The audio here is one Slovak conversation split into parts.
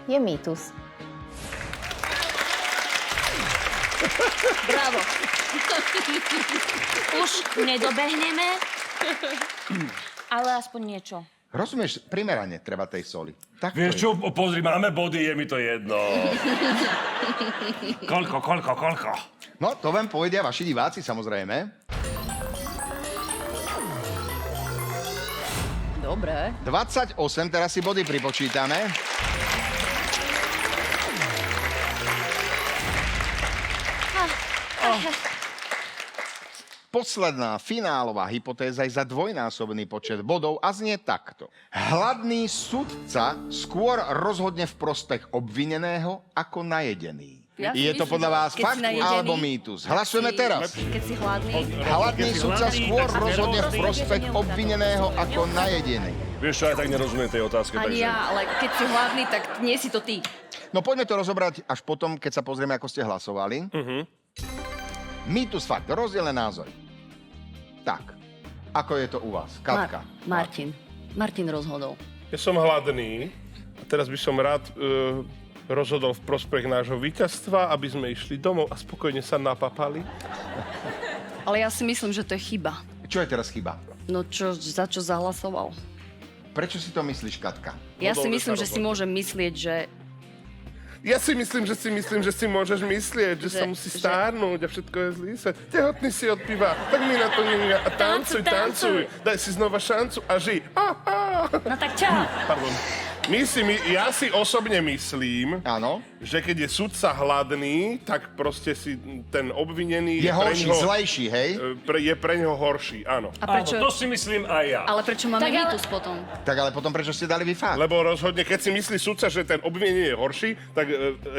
je mýtus. Bravo. Už nedobehneme, ale aspoň niečo. Rozumieš, primerane treba tej soli. Tak to Vieš je. čo, pozri, máme body, je mi to jedno. Koľko? No, to vám povedia vaši diváci, samozrejme. Dobre. 28, teraz si body pripočítame. Posledná finálová hypotéza je za dvojnásobný počet bodov a znie takto. Hladný sudca skôr rozhodne v prospech obvineného ako najedený. Ja si Je to myslím, podľa vás keď si fakt najedený, alebo mýtus? Hlasujeme teraz. Keď si hladný. Hladný sudca skôr tak rozhodne v nerozhodný. prospech obvineného ako najedený. Vieš čo, aj tak nerozumiem tej otázke, Ani takže... ja, ale keď si hladný, tak nie si to ty. No poďme to rozobrať až potom, keď sa pozrieme, ako ste hlasovali. Mýtus fakt, rozdielne názory. Tak, ako je to u vás? Katka. Martin rozhodol. Ja som hladný a teraz by som rád rozhodol v prospech nášho víťazstva, aby sme išli domov a spokojne sa napapali. Ale ja si myslím, že to je chyba. Čo je teraz chyba? No za čo zahlasoval? Prečo si to myslíš, Katka? Ja si Odolne myslím, sa že si rozhodol. môžem myslieť, že... Ja si myslím, že si môžeš myslieť, že sa musí stárnuť a všetko je zlý sa. Tehotný si od piva, tak mi na to nie a tancuj. Daj si znova šancu a žij. No tak čau. Pardon. Ja si osobne myslím, Áno. že keď je sudca hladný, tak proste si ten obvinený Je horší, zlejší, hej? je pre ňoho horší, áno. A Áno, prečo? to si myslím aj ja. Ale prečo máme mýtus potom? Tak ale potom prečo ste dali vy fakt? Lebo rozhodne, keď si myslí sudca, že ten obvinený je horší, tak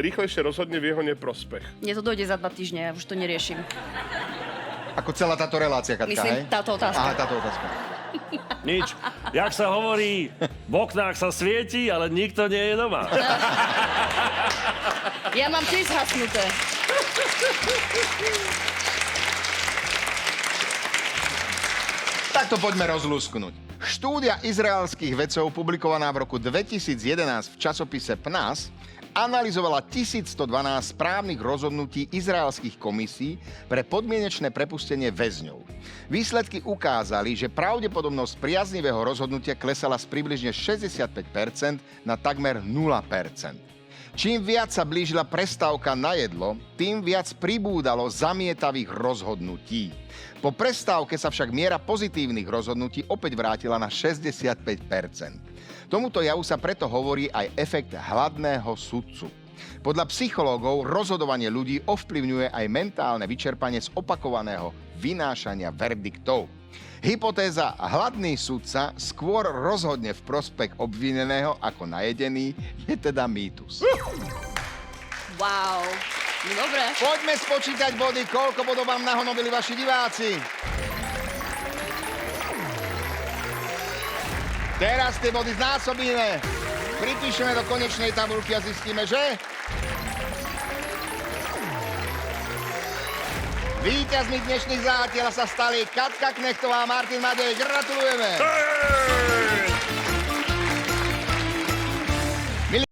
rýchlejšie rozhodne v jeho neprospech. Mne to dojde za 2 týždne, ja už to neriešim. Ako celá táto relácia, Katka, Myslím, hej? táto otázka. Aha, táto otázka. Nič. Jak sa hovorí, v oknách sa svieti, ale nikto nie je doma. Ja mám tiež zhasnuté. Tak to poďme rozlúsknuť. Štúdia izraelských vedcov, publikovaná v roku 2011 v časopise PNAS, analyzovala 1112 správnych rozhodnutí izraelských komisí pre podmienečné prepustenie väzňov. Výsledky ukázali, že pravdepodobnosť priaznivého rozhodnutia klesala z približne 65% na takmer 0%. Čím viac sa blížila prestávka na jedlo, tým viac pribúdalo zamietavých rozhodnutí. Po prestávke sa však miera pozitívnych rozhodnutí opäť vrátila na 65%. Tomuto javu sa preto hovorí aj efekt hladného sudcu. Podľa psychológov rozhodovanie ľudí ovplyvňuje aj mentálne vyčerpanie z opakovaného vynášania verdiktov. Hypotéza hladný sudca skôr rozhodne v prospech obvineného ako najedený je teda mýtus. Wow. No dobre. Poďme spočítať body, koľko bodov vám nahonobili vaši diváci. Teraz tie body znásobíme. Pripíšeme do konečnej tabulky a zistíme, že... Víťazmi dnešných zátiaľ sa stali Katka Knechtová a Martin Madej. Gratulujeme!